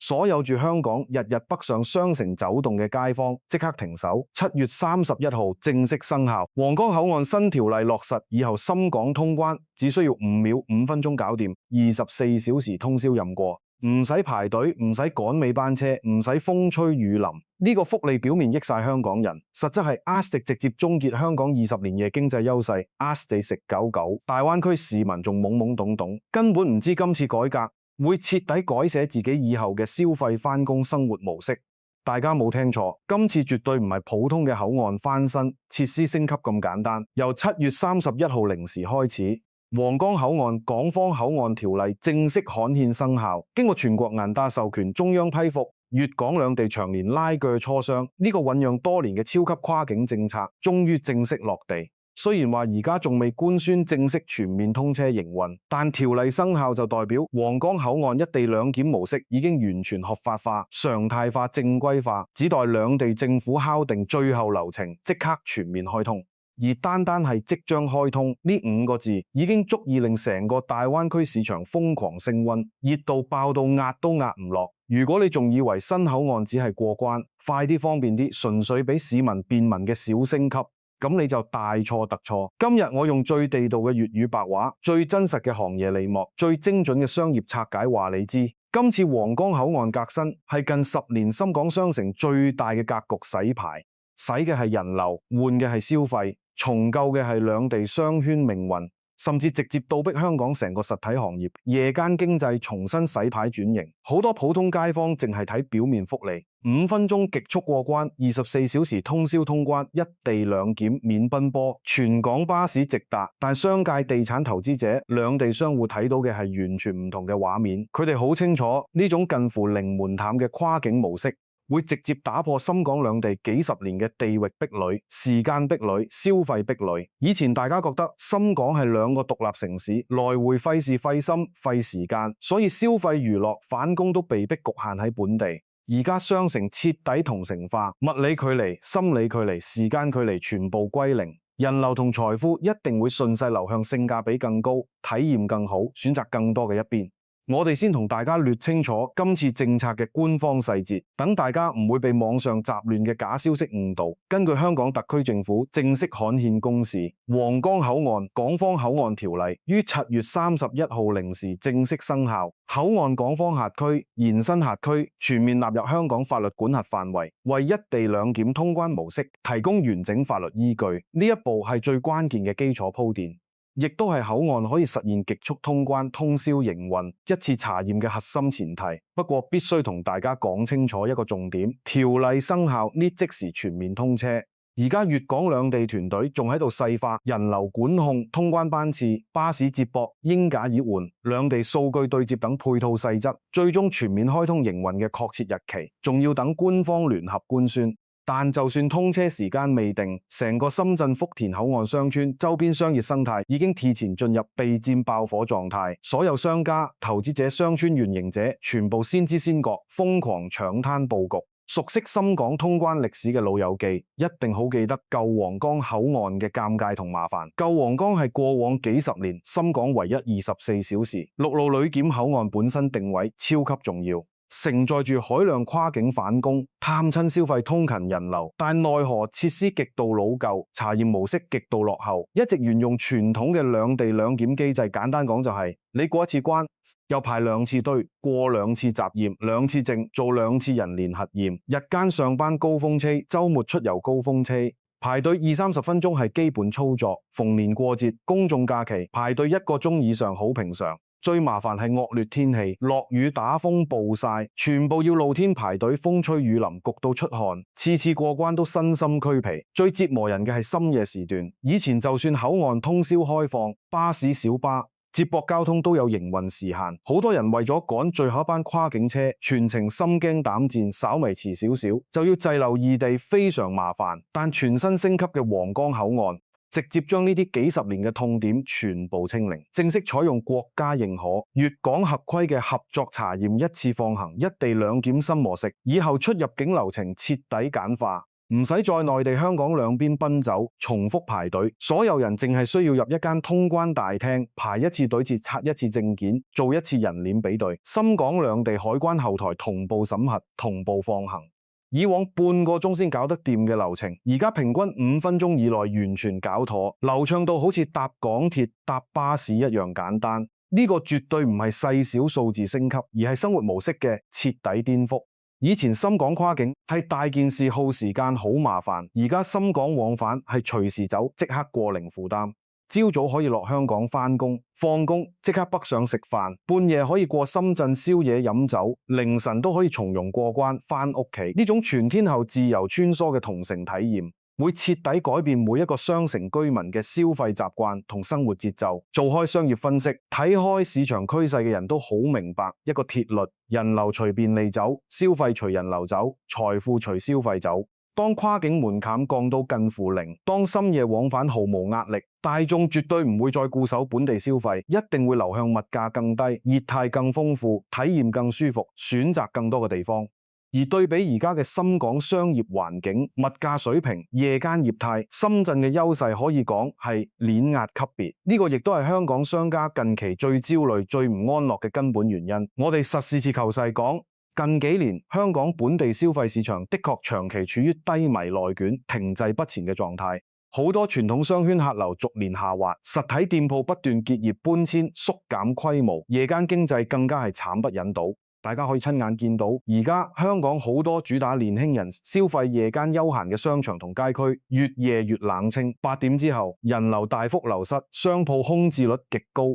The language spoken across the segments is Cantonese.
所有住香港日日北上雙城走動嘅街坊即刻停手。7月31號正式生效，皇崗口岸新條例落實以後，深港通關只需要5秒5分鐘搞掂，24小時通宵任過，唔使排隊，唔使趕尾班車，唔使風吹雨淋。呢個福利表面益晒香港人，實質係呃食直接終結香港20年嘅經濟優勢，呃死食狗狗。大灣區市民仲懵懵懂懂，根本唔知今次改革會徹底改寫自己以後嘅消費、返工、生活模式。大家冇聽錯，今次絕對唔係普通嘅口岸翻新、設施升級咁簡單。由7月31號零時開始，皇崗口岸港方口岸條例正式刊憲生效，經過全國人大授權、中央批復，粵港兩地長年拉鋸磋商，呢個醖釀多年嘅超級跨境政策終於正式落地。雖然話而家仲未官宣正式全面通車營運，但條例生效就代表皇崗口岸一地兩檢模式已經完全合法化、常態化、正規化，只待兩地政府敲定最後流程，即刻全面開通。而單係即將開通呢5個字，已經足以令成個大灣區市場瘋狂升溫，熱度爆到壓都壓唔落。如果你仲以為新口岸只係過關，快啲方便啲，純粹俾市民便民嘅小升級，咁你就大錯特錯。今日我用最地道嘅粵語白話，最真實嘅行業內幕，最精準嘅商業拆解話你知。今次皇崗口岸革新係近10年深港雙城最大嘅格局洗牌，洗嘅係人流，換嘅係消費，重構嘅係兩地商圈命運，甚至直接倒逼香港成個實體行業夜間經濟重新洗牌轉型。好多普通街坊淨係睇表面福利，5分鐘極速過關，24小時通宵通關，一地兩檢免奔波，全港巴士直達。但商界、地產投資者、兩地商戶睇到嘅係完全唔同嘅畫面，佢哋好清楚呢種近乎零門檻嘅跨境模式會直接打破深港兩地幾十年嘅地域壁壘、時間壁壘、消費壁壘。以前大家覺得深港係兩個獨立城市，來回費事費心費時間，所以消費娛樂返工都被迫局限喺本地。而家雙城徹底同城化，物理距離、心理距離、時間距離全部歸零，人流同財富一定會順勢流向性價比更高、體驗更好、選擇更多嘅一邊。我哋先同大家列清楚今次政策嘅官方細節，等大家唔會被網上雜亂嘅假消息誤導。根據香港特區政府正式刊憲公示，皇崗口岸港方口岸條例於7月31號零時正式生效，口岸港方轄區、延伸轄區全面納入香港法律管轄範圍，為一地兩檢通關模式提供完整法律依據。呢一步係最關鍵嘅基礎鋪墊，亦都係口岸可以實現極速通關、通宵營運、一次查驗嘅核心前提。不過必須同大家講清楚一個重點，條例生效呢即時全面通車。而家粵港兩地團隊仲喺度細化人流管控、通關班次、巴士接駁、應解已換、兩地數據對接等配套細則，最終全面開通營運嘅確切日期，仲要等官方聯合官宣。但就算通車時間未定，成個深圳福田口岸商圈周邊商業生態已經提前進入備戰爆火狀態，所有商家、投資者、商圈運營者全部先知先覺，瘋狂搶灘佈局。熟悉深港通關歷史嘅老友記一定好記得舊皇崗口岸嘅尷尬同麻煩。舊皇崗係過往幾十年深港唯一24小時陸路旅檢口岸，本身定位超級重要，承載住海量跨境返工、探親消費通勤人流，但奈何設施極度老舊，查驗模式極度落後，一直沿用傳統嘅兩地兩檢機制。簡單講就係，你過一次關，又排2次隊，過2次集驗、2次證，做2次人臉核驗。日間上班高峰車、週末出遊高峰車，排隊20-30分鐘係基本操作。逢年過節、公眾假期，排隊1個鐘以上好平常。最麻煩係惡劣天氣，落雨打風暴曬，全部要露天排隊，風吹雨淋，焗到出汗，次次過關都身心俱疲。最折磨人嘅係深夜時段，以前就算口岸通宵開放，巴士、小巴接駁交通都有營運時限，好多人為咗趕最後一班跨境車，全程心驚膽戰，稍微遲少少就要滯留異地，非常麻煩。但全新升級嘅皇崗口岸直接將呢啲幾十年嘅痛點全部清零，正式採用國家認可、粵港合規嘅合作查驗，一次放行、一地兩檢新模式，以後出入境流程徹底簡化。唔使再內地香港兩邊奔走，重複排隊，所有人淨係需要入一間通關大廳，排一次隊至刷一次證件，做一次人臉比對，深港兩地海關後台同步審核，同步放行。以往半個鐘先搞得掂嘅流程，而家平均5分鐘以內完全搞妥，流暢到好似搭港鐵、搭巴士一樣簡單。呢個絕對唔係細小數字升級，而係生活模式嘅徹底顛覆。以前深港跨境係大件事，耗時間，好麻煩，而家深港往返係隨時走，即刻過零負擔。朝早可以落香港返工，放工即刻北上食飯，半夜可以過深圳宵夜飲酒，凌晨都可以從容過關返屋企。呢種全天候自由穿梭嘅同城體驗，會徹底改變每一個雙城居民嘅消費習慣同生活節奏。做開商業分析，睇開市場趨勢嘅人都好明白一個鐵律：人流隨便利走，消費隨人流走，財富隨消費走。當跨境門檻降到近乎零，當深夜往返毫無壓力，大眾絕對唔會再固守本地消費，一定會流向物價更低、業態更豐富、體驗更舒服、選擇更多嘅地方。而對比而家嘅深港商業環境、物價水平、夜間業態，深圳嘅優勢可以講係碾壓級別。呢個亦都係香港商家近期最焦慮、最唔安樂嘅根本原因。我哋實事求是講，近幾年香港本地消費市場的確長期處於低迷內卷、停滯不前嘅狀態，好多傳統商圈客流逐年下滑，實體店鋪不斷結業搬遷、縮減規模，夜間經濟更加係慘不忍睹。大家可以親眼見到，而家香港好多主打年輕人消費夜間休閒嘅商場同街區，越夜越冷清。8點之後，人流大幅流失，商鋪空置率極高。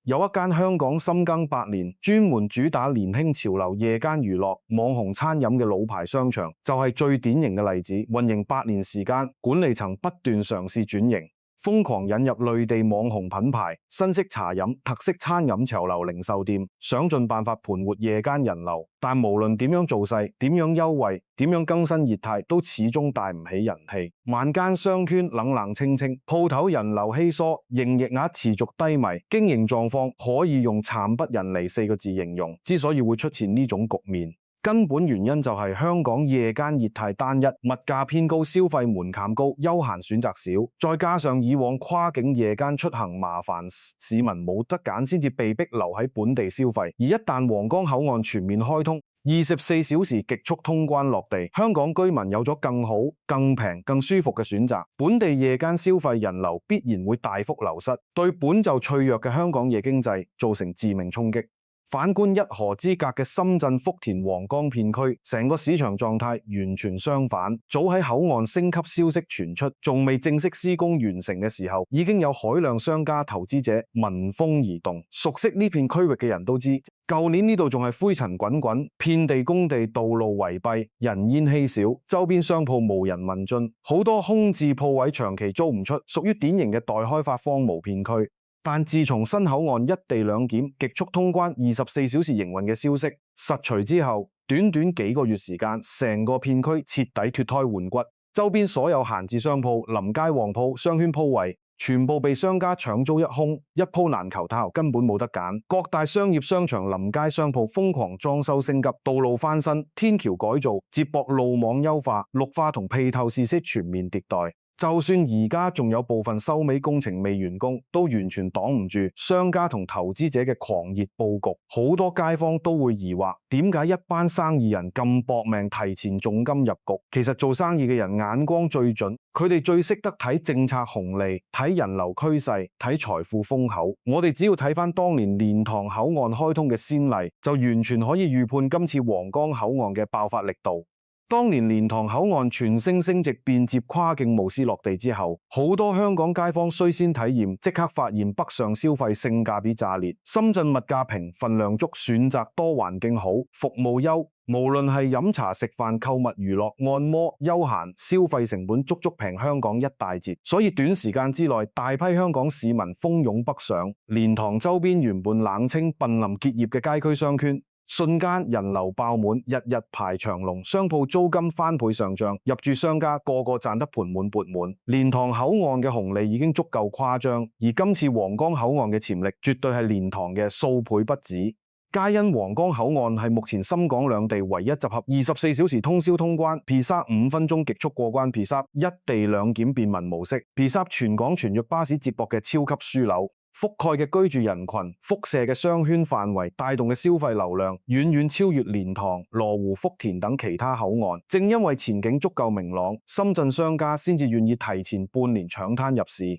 有一間香港深耕8年，專門主打年輕潮流夜間娛樂、網紅餐飲嘅老牌商場，就係最典型嘅例子。運營8年時間，管理層不斷嘗試轉型，瘋狂引入類地網紅品牌、新式茶飲、特色餐飲潮流零售店，想盡辦法盤活夜間人流。但無論點樣做勢、點樣優惠、點樣更新業態，都始終帶唔起人氣。晚間商圈冷冷清清，鋪頭人流稀疏，營業額持續低迷，經營狀況可以用慘不忍睹4個字形容。之所以會出現呢種局面，根本原因就係香港夜間業態單一，物價偏高，消費門檻高，休閒選擇少，再加上以往跨境夜間出行麻煩，市民冇得揀，先至被逼留喺本地消費。而一旦皇崗口岸全面開通，24小時極速通關落地，香港居民有咗更好、更平、更舒服嘅選擇，本地夜間消費人流必然會大幅流失，對本就脆弱嘅香港夜經濟造成致命衝擊。反觀一河之隔嘅深圳福田皇崗片區，成個市場狀態完全相反。早喺口岸升級消息傳出，仲未正式施工完成嘅時候，已經有海量商家投資者聞風而動。熟悉呢片區域嘅人都知，舊年呢度仲係灰塵滾滾，遍地工地，道路圍蔽，人煙稀少，周邊商鋪無人問津，好多空置鋪位長期租唔出，屬於典型嘅待開發荒蕪片區。但自從新口岸一地兩檢極速通關24小時營運嘅消息實錘之後，短短幾個月時間，成個片區徹底脫胎換骨，周邊所有閒置商鋪、臨街旺鋪、商圈鋪位，全部被商家搶租一空，一鋪難求，他後根本冇得揀。各大商業商場、臨街商鋪瘋狂裝修升級，道路翻新、天橋改造、接駁路網優化、綠化同配套設施全面迭代。就算而家仲有部分收尾工程未完工，都完全擋唔住商家同投資者嘅狂熱佈局。好多街坊都會疑惑，點解一班生意人咁搏命提前重金入局？其實做生意嘅人眼光最準，佢哋最識得睇政策紅利、睇人流趨勢、睇財富豐厚。我哋只要睇返當年蓮塘口岸開通嘅先例，就完全可以預判今次皇崗口岸嘅爆發力度。當年蓮塘口岸全升直便捷跨境無私落地之後，好多香港街坊須先體驗，即刻發現北上消費性價比炸裂。深圳物價平、份量足、選擇多、環境好、服務優，無論係飲茶食飯、購物娛樂、按摩、休閒，消費成本足平香港一大截。所以短時間之內，大批香港市民蜂擁北上，蓮塘周邊原本冷清、瀕臨結業嘅街區商圈，瞬間人流爆滿，日日排長龍，商鋪租金翻倍上漲，入駐商家個個賺得盆滿缽滿。蓮塘口岸嘅紅利已經足夠誇張，而今次皇崗口岸嘅潛力絕對係蓮塘嘅數倍不止。皆因皇崗口岸係目前深港兩地唯一集合24小時通宵通關 ，PSAP 5分鐘極速過關 ，PSAP 一地兩檢便民模式 ，PSAP 全港全域巴士接駁嘅超級樞紐，覆蓋嘅居住人群、輻射嘅商圈範圍、帶動嘅消費流量，遠遠超越蓮塘、羅湖、福田等其他口岸。正因為前景足夠明朗，深圳商家先至願意提前半年搶灘入市。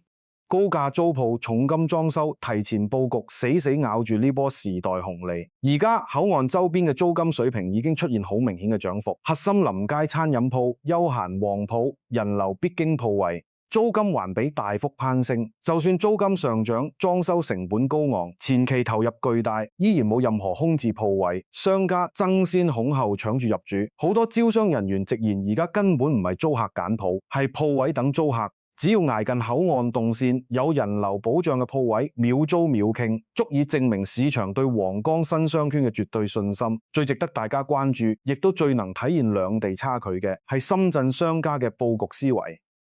高價租鋪、重金裝修、提前佈局，死死咬住呢波時代紅利。而家口岸周邊嘅租金水平已經出現好明顯嘅漲幅，核心臨街餐飲鋪、休閒旺鋪、人流必經鋪位，租金還比大幅攀升。就算租金上漲，裝修成本高昂，前期投入巨大，依然冇任何空置鋪位，商家爭先恐後搶住入主。好多招商人員直言，而家根本唔係租客揀鋪，係鋪位等租客。只要挨近口岸動線，有人流保障嘅鋪位，秒租秒傾，足以證明市場對皇崗新商圈嘅絕對信心。最值得大家關注，亦都最能體現兩地差距嘅，係深圳商家嘅佈局思維，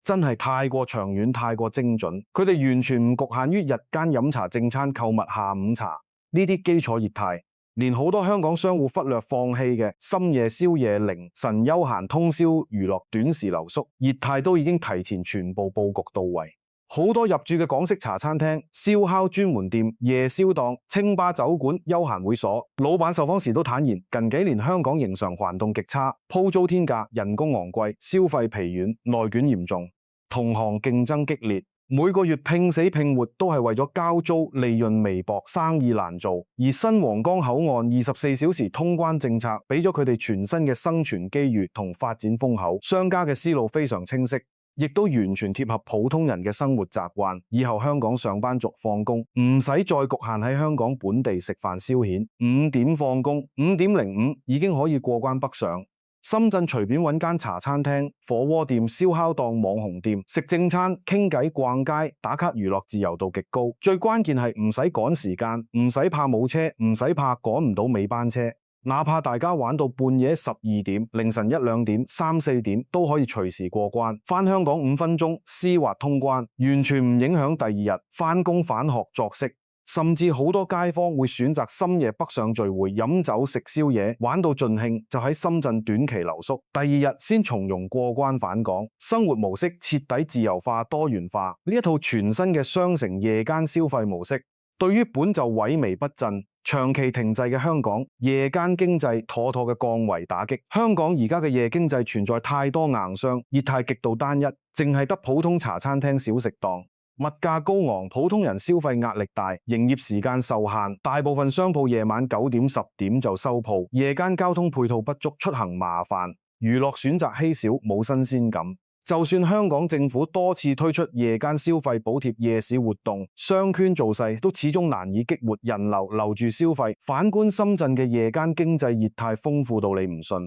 真係太過長遠、太過精準。佢哋完全唔局限於日間飲茶、正餐、購物、下午茶呢啲基礎業態。連好多香港商戶忽略放棄嘅深夜宵夜、凌晨休閒、通宵娛樂、短時留宿業態都已經提前全部佈局到位。好多入駐嘅港式茶餐廳、燒烤專門店、夜宵檔、清吧酒館、休閒會所，老闆受訪時都坦言，近幾年香港營商環境極差，鋪租天價、人工昂貴、消費疲軟、內卷嚴重，同行競爭激烈。每個月拼死拼活都係為咗交租，利潤微薄，生意難做。而新皇崗口岸24小時通關政策，俾咗佢哋全新嘅生存機遇同發展風口。商家嘅思路非常清晰，亦都完全貼合普通人嘅生活習慣。以後香港上班族放工，唔使再局限喺香港本地食飯消遣，5點放工，5:05已經可以過關北上。深圳隨便揾間茶餐廳、火鍋店、燒烤檔、網紅店食正餐、傾偈、逛街、打卡娛樂自由度極高。最關鍵係唔使趕時間，唔使怕冇車，唔使怕趕唔到尾班車。哪怕大家玩到半夜12點、凌晨1、2點、3、4點都可以隨時過關。返香港5分鐘，絲滑通關，完全唔影響第二日返工返學作息。甚至好多街坊會選擇深夜北上聚會、飲酒食宵夜，玩到盡興，就喺深圳短期留宿，第二日先從容過關返港。生活模式徹底自由化、多元化，呢一套全新嘅雙城夜間消費模式，對於本就萎靡不振、長期停滯嘅香港夜間經濟妥妥嘅降維打擊。香港而家嘅夜經濟存在太多硬傷，業態極度單一，淨係得普通茶餐廳、小食檔。物價高昂，普通人消費壓力大，營業時間受限，大部分商鋪夜晚9點、10點就收鋪，夜間交通配套不足，出行麻煩，娛樂選擇稀少，冇新鮮感。就算香港政府多次推出夜間消費補貼、夜市活動，商圈造勢都始終難以激活人流，留住消費。反觀深圳嘅夜間經濟業態豐富到你唔信。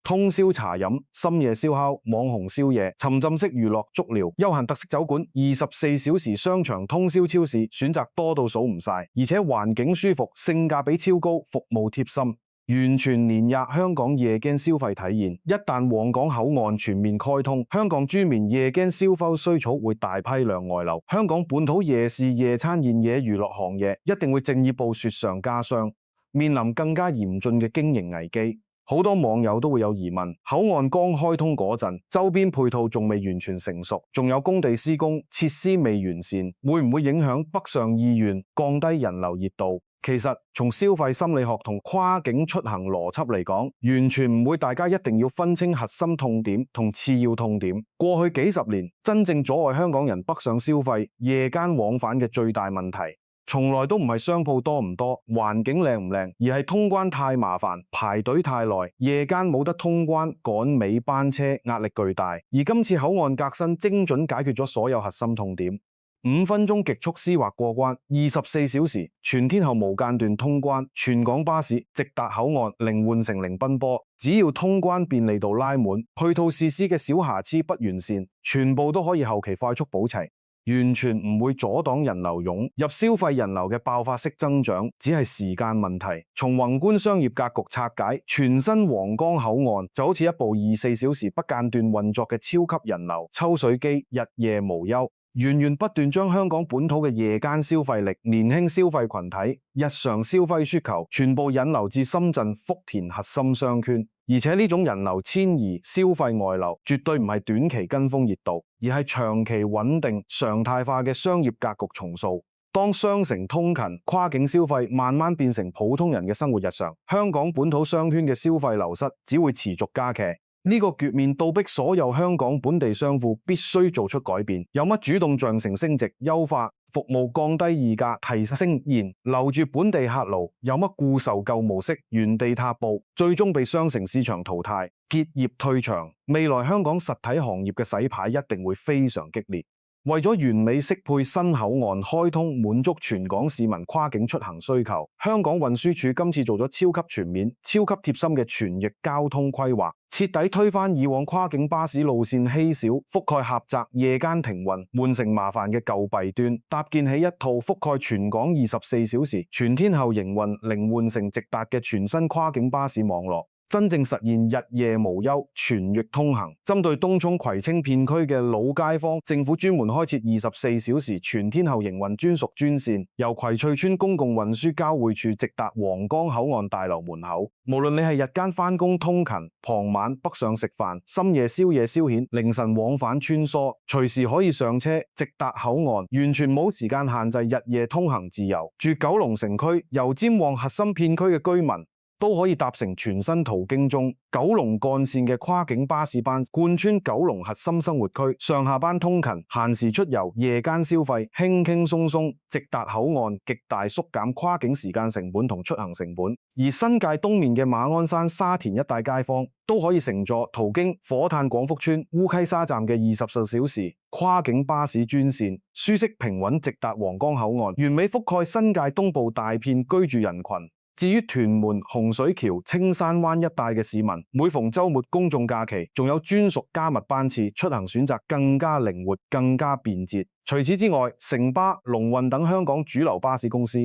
通宵茶飲、深夜燒烤、網紅宵夜、沉浸式娛樂、足療、休閒特色酒館、24小時商場、通宵超市，選擇多到數唔晒，而且環境舒服、性價比超高、服務貼心，完全碾壓香港夜間消費體驗。一旦皇崗口岸全面開通，香港豬面夜間消費需求會大批量外流，香港本土夜市、夜餐、宴野娛樂行業一定會進一步雪上加霜，面臨更加嚴峻嘅經營危機。好多網友都會有疑問，口岸剛開通嗰陣，周邊配套仲未完全成熟，仲有工地施工，設施未完善，會唔會影響北上意願，降低人流熱度？其實從消費心理學同跨境出行邏輯嚟講，完全唔會大家一定要分清核心痛點同次要痛點。過去幾十年，真正阻礙香港人北上消費、夜間往返嘅最大問題，從來都唔係商鋪多唔多、環境靚唔靚，而係通關太麻煩、排隊太耐、夜間冇得通關、趕尾班車，壓力巨大。而今次口岸革新精準解決咗所有核心痛點，5分鐘極速絲滑過關，24小時全天候無間斷通關，全港巴士直達口岸，零換乘零奔波。只要通關便利度拉滿，配套設施嘅小瑕疵不完善，全部都可以後期快速補齊。完全唔會阻擋人流湧入，消費人流嘅爆發式增長只係時間問題。從宏觀商業格局拆解，全新皇崗口岸就好似一部24小時不間斷運作嘅超級人流抽水機，日夜無休。源源不斷將香港本土嘅夜間消費力、年輕消費群體、日常消費需求全部引流至深圳、福田核心商圈。而且呢種人流遷移、消費外流，絕對唔係短期跟風熱度，而係長期穩定、常態化嘅商業格局重塑。當雙城通勤、跨境消費慢慢變成普通人嘅生活日常，香港本土商圈嘅消費流失只會持續加劇。呢個局面倒逼所有香港本地商戶必須做出改變，有乜主動漲成升值、優化服務、降低議價、提升現留住本地客路，有乜固守舊模式、原地踏步，最終被雙城市場淘汰、結業退場。未來香港實體行業嘅洗牌一定會非常激烈。為咗完美適配新口岸開通，滿足全港市民跨境出行需求，香港運輸署今次做咗超級全面、超級貼心嘅全域交通規劃，徹底推翻以往跨境巴士路線稀少、覆蓋狹窄、夜間停運、換乘麻煩嘅舊弊端，搭建起一套覆蓋全港24小時、全天候營運、零換乘直達嘅全新跨境巴士網絡。真正實現日夜無憂、全域通行。針對東涌葵青片區嘅老街坊，政府專門開設24小時全天候營運專屬專線，由葵翠邨公共運輸交匯處直達皇崗口岸大樓門口。無論你係日間返工通勤、傍晚北上食飯、深夜宵夜消遣、凌晨往返穿梭，隨時可以上車直達口岸，完全冇時間限制，日夜通行自由。住九龍城區、油尖旺核心片區嘅居民，都可以搭乘全新途經中九龍幹線嘅跨境巴士班，貫穿九龍核心生活區，上下班通勤、閒時出遊、夜間消費，輕輕鬆鬆直達口岸，極大縮減跨境時間成本同出行成本。而新界東面嘅馬鞍山、沙田一帶街坊都可以乘坐途經火炭廣福邨、烏溪沙站嘅24小時跨境巴士專線，舒適平穩直達皇崗口岸，完美覆蓋新界東部大片居住人群。至於屯門、洪水橋、青山灣一帶嘅市民，每逢週末、公眾假期，仲有專屬加密班次，出行選擇更加靈活、更加便捷。除此之外，城巴、龍運等香港主流巴士公司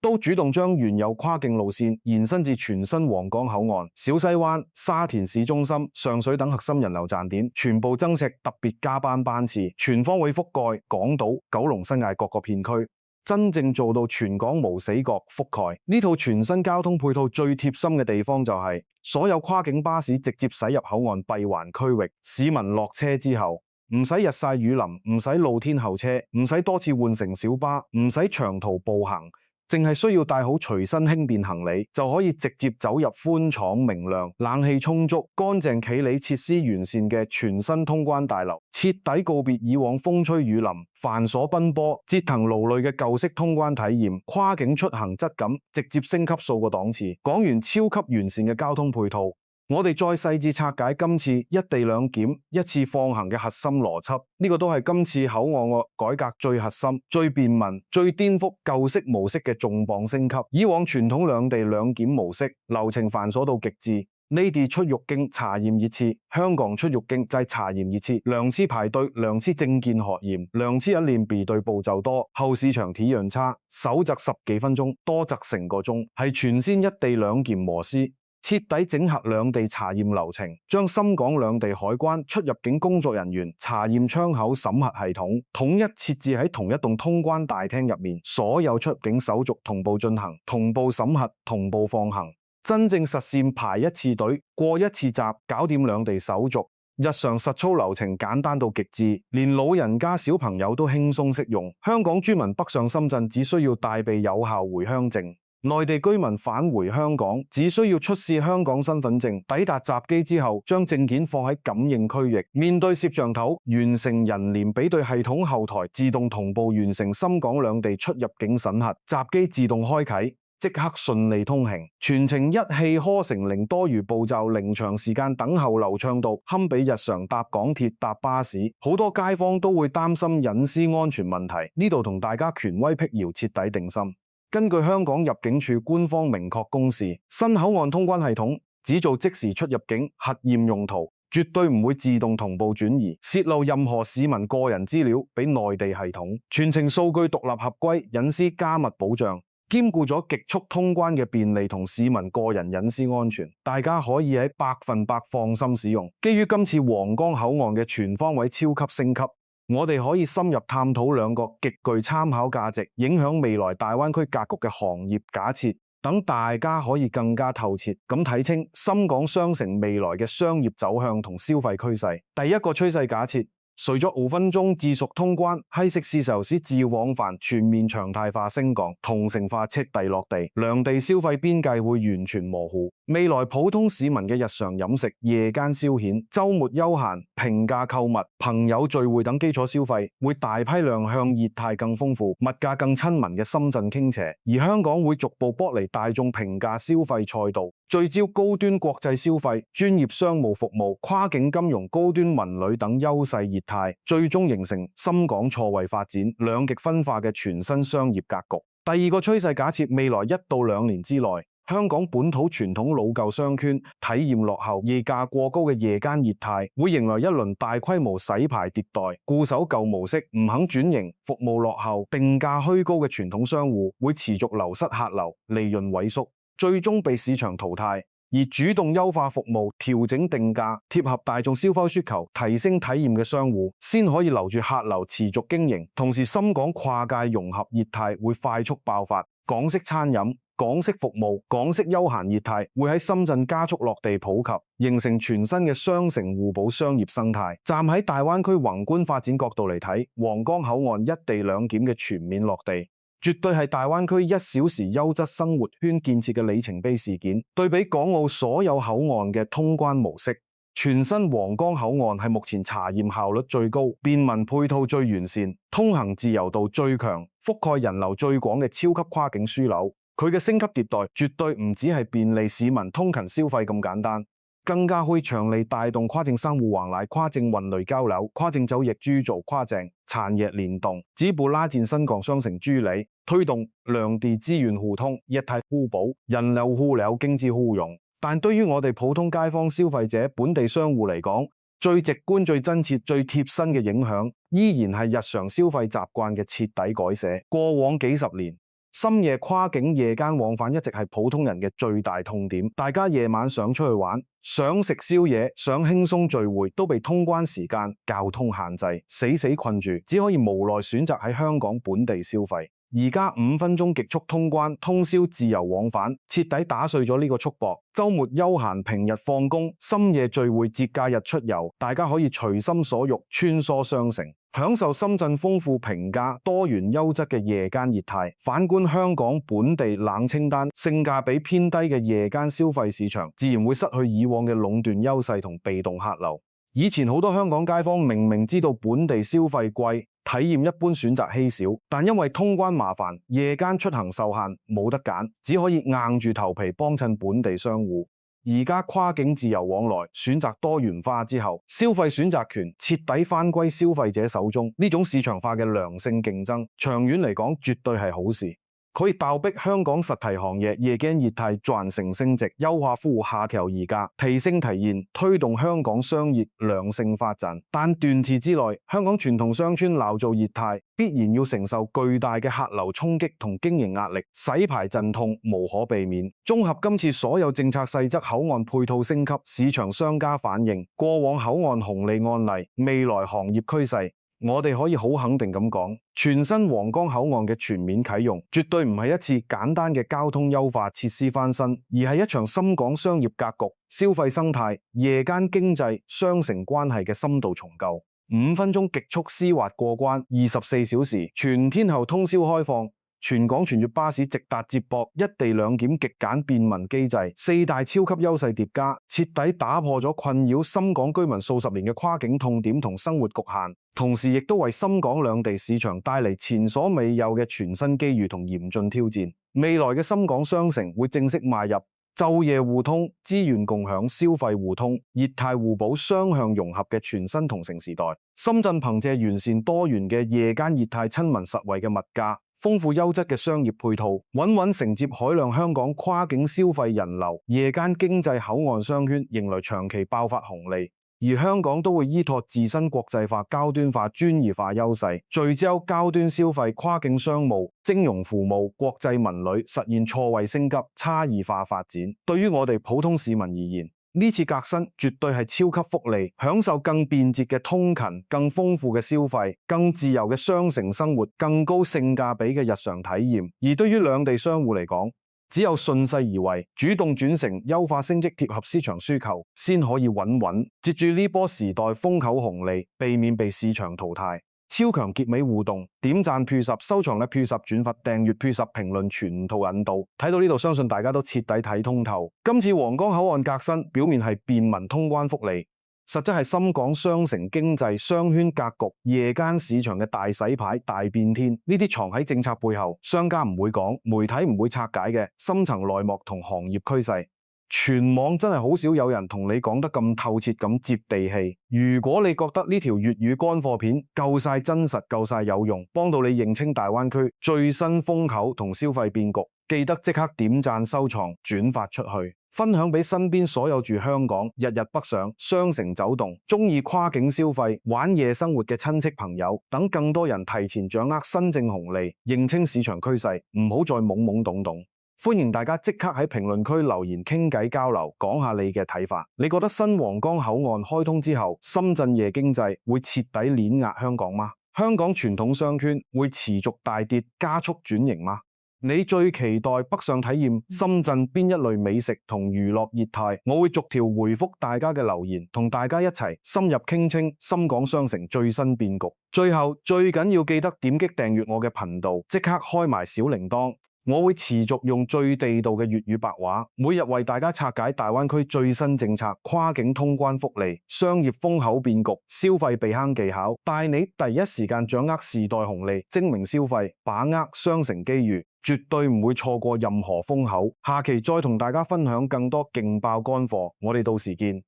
都主動將原有跨境路線延伸至全新皇崗口岸、小西灣、沙田市中心、上水等核心人流站點，全部增設特別加班次，全方位覆蓋港島、九龍、新界各個片區。真正做到全港無死角覆蓋。呢套全新交通配套最貼心嘅地方就係，所有跨境巴士直接駛入口岸閉環區域，市民落車之後唔使日曬雨淋，唔使露天候車，唔使多次換乘小巴，唔使長途步行，淨係需要帶好隨身輕便行李，就可以直接走入寬敞明亮、冷氣充足、乾淨企理設施完善嘅全新通關大樓，徹底告別以往風吹雨淋、繁瑣奔波、折騰勞累嘅舊式通關體驗，跨境出行質感直接升級數個檔次。講完超級完善嘅交通配套，我哋再細緻拆解今次一地兩檢一次放行嘅核心邏輯，呢個都係今次口岸嘅改革最核心、最便民、最顛覆舊式模式嘅重磅升級。以往傳統兩地兩檢模式流程繁瑣到極致，內地出入境查驗熱刺，香港出入境就係查驗熱刺，兩次排隊，兩次證件核驗，兩次一連備隊步驟多，後市場體驗差，少則10幾分鐘，多則成個鐘，係全先一地兩檢模式。徹底整合兩地查驗流程，將深港兩地海關出入境工作人員查驗窗口審核系統統一設置喺同一棟通關大廳入面，所有出入境手續同步進行，同步審核，同步放行，真正實現排一次隊、過一次閘，搞掂兩地手續。日常實操流程簡單到極致，連老人家小朋友都輕鬆適用。香港居民北上深圳只需要帶備有效回鄉證。內地居民返回香港，只需要出示香港身份證，抵達閘機之後，將證件放喺感應區域，面對攝像頭，完成人臉比對系統後台自動同步完成深港兩地出入境審核，閘機自動開啟，即刻順利通行，全程一氣呵成，零多餘步驟，零長時間等候，流暢度堪比日常搭港鐵搭巴士。好多街坊都會擔心隱私安全問題，呢度同大家權威闢謠徹底定心。根據香港入境處官方明確公示，新口岸通關系統只做即時出入境核驗用途，絕對唔會自動同步轉移泄露任何市民個人資料俾內地系統，全程數據獨立合規，隱私加密保障，兼顧咗極速通關嘅便利同市民個人隱私安全，大家可以喺100%放心使用。基於今次皇崗口岸嘅全方位超級升級，我哋可以深入探討兩個極具參考價值、影響未來大灣區格局嘅行業假設，等大家可以更加透徹咁睇清深港雙城未來嘅商業走向同消費趨勢。第一個趨勢假設，隨咗5分鐘自屬通關，係食肆壽司自由往返全面常態化升降，同城化徹底落地，兩地消費邊界會完全模糊。未來普通市民嘅日常飲食、夜間消遣、週末休閒、平價購物、朋友聚會等基礎消費，會大批量向業態更豐富、物價更親民嘅深圳傾斜，而香港會逐步剝離大眾平價消費賽道，聚焦高端國際消費、專業商務服務、跨境金融、高端文旅等優勢業態，最終形成深港錯位發展、兩極分化嘅全新商業格局。第二個趨勢假設，未來1到2年之內，香港本土傳統老舊商圈體驗落後、夜價過高嘅夜間業態，會迎來一輪大規模洗牌迭代，固守舊模式唔肯轉型、服務落後、定價虛高嘅傳統商戶會持續流失客流、利潤萎縮，最終被市場淘汰。而主動優化服務、調整定價、貼合大眾消費需求、提升體驗嘅商戶，先可以留住客流，持續經營。同時，深港跨界融合業態會快速爆發，港式餐飲、港式服務、港式休閒業態會喺深圳加速落地普及，形成全新嘅雙城互補商業生態。站喺大灣區宏觀發展角度嚟睇，皇崗口岸一地兩檢嘅全面落地，絕對係大灣區1小時優質生活圈建設嘅里程碑事件。對比港澳所有口岸嘅通關模式，全新皇崗口岸係目前查驗效率最高、便民配套最完善、通行自由度最強、覆蓋人流最廣嘅超級跨境樞紐。佢嘅升級迭代絕對唔只係便利市民通勤消費咁簡單，更加可以強力帶動跨境商戶往來、跨境運累交流、跨境走業居做跨境產業聯動，進一步拉近深港雙城居里，推動兩地資源互通、一體互補、人流互流、經濟互融。但對於我哋普通街坊消費者、本地商戶嚟講，最直觀、最真切、最貼身嘅影響，依然係日常消費習慣嘅徹底改寫。過往幾十年，深夜跨境夜間往返一直係普通人嘅最大痛點。大家夜晚想出去玩、想食宵夜、想輕鬆聚會，都被通關時間、交通限制死困住，只可以無奈選擇喺香港本地消費。而家5分鐘極速通關、通宵自由往返，徹底打碎咗呢個束縛。週末休閒、平日放工、深夜聚會、節假日出遊，大家可以隨心所欲穿梭雙城，享受深圳豐富、平價、多元、優質嘅夜間業態。反觀香港本地冷清單、性價比偏低嘅夜間消費市場，自然會失去以往嘅壟斷優勢同被動客流。以前好多香港街坊明明知道本地消費貴，體驗一般選擇稀少，但因為通關麻煩、夜間出行受限，冇得揀，只可以硬住頭皮幫襯本地商戶。而家跨境自由往來、選擇多元化之後，消費選擇權徹底返歸消費者手中，呢種市場化嘅良性競爭，長遠嚟講絕對係好事。可以倒逼香港實體行業夜間業態轉型升值，優化服務下調議價，提升體驗，推動香港商業良性發展。但短期之內，香港傳統商圈鬧做業態必然要承受巨大嘅客流衝擊同經營壓力，洗牌陣痛無可避免。綜合今次所有政策細則、口岸配套升級、市場商家反應、過往口岸紅利案例、未來行業趨勢，我哋可以好肯定咁講，全新皇崗口岸嘅全面啟用，絕對唔係一次簡單嘅交通優化設施翻新，而係一場深港商業格局、消費生態、夜間經濟、雙城關係嘅深度重構。5分鐘極速絲滑過關，24小時全天候通宵開放。全港全月巴士直達接駁，一地兩檢極簡便民機制，4大超級優勢疊加，徹底打破咗困擾深港居民數十年嘅跨境痛點同生活局限，同時亦都為深港兩地市場帶嚟前所未有嘅全新機遇同嚴峻挑戰。未來嘅深港雙城會正式邁入晝夜互通、資源共享、消費互通、業態互補、雙向融合嘅全新同城時代。深圳憑借完善多元嘅夜間業態、親民實惠嘅物價、豐富優質嘅商業配套，穩穩承接海量香港跨境消費人流，夜間經濟口岸商圈迎來長期爆發紅利。而香港都會依託自身國際化、高端化、專業化優勢，聚焦高端消費、跨境商務、金融服務、國際文旅，實現錯位升級、差異化發展。對於我哋普通市民而言，呢次革新絕對係超級福利，享受更便捷嘅通勤、更豐富嘅消費、更自由嘅雙城生活、更高性價比嘅日常體驗。而對於兩地商戶嚟講，只有順勢而為，主動轉乘、優化升級貼合市場需求，先可以穩接住呢波時代風口紅利，避免被市場淘汰。超強結尾互動，點讚+10，收藏率+10，轉發訂閱+10，評論全套引導。睇到呢度，相信大家都徹底睇通透。今次皇崗口岸革新，表面係便民通關福利，實質係深港雙城經濟雙圈格局、夜間市場嘅大洗牌、大變天。呢啲藏喺政策背後，商家唔會講，媒體唔會拆解嘅深層內幕同行業趨勢。全網真係好少有人同你講得咁透徹咁接地氣。如果你覺得呢條粵語乾貨片夠晒真實、夠晒有用，幫到你認清大灣區最新風口同消費變局，記得即刻點讚、收藏、轉發出去，分享俾身邊所有住香港、日日北上、雙城走動、中意跨境消費、玩夜生活嘅親戚朋友，等更多人提前掌握新政紅利，認清市場趨勢，唔好再懵懵懂懂。歡迎大家即刻喺評論區留言傾偈交流，講下你嘅睇法。你覺得新皇崗口岸開通之後，深圳夜經濟會徹底碾壓香港嗎？香港傳統商圈會持續大跌，加速轉型嗎？你最期待北上體驗深圳邊一類美食同娛樂業態？我會逐條回覆大家嘅留言，同大家一齊深入傾清深港雙城最新變局。最後最緊要記得點擊訂閱我嘅頻道，即刻開埋小鈴鐺。我會持續用最地道嘅粵語白話，每日為大家拆解大灣區最新政策、跨境通關福利、商業風口變局、消費避坑技巧，帶你第一時間掌握時代紅利，精明消費，把握雙城機遇，絕對唔會錯過任何風口。下期再同大家分享更多勁爆乾貨，我哋到時見。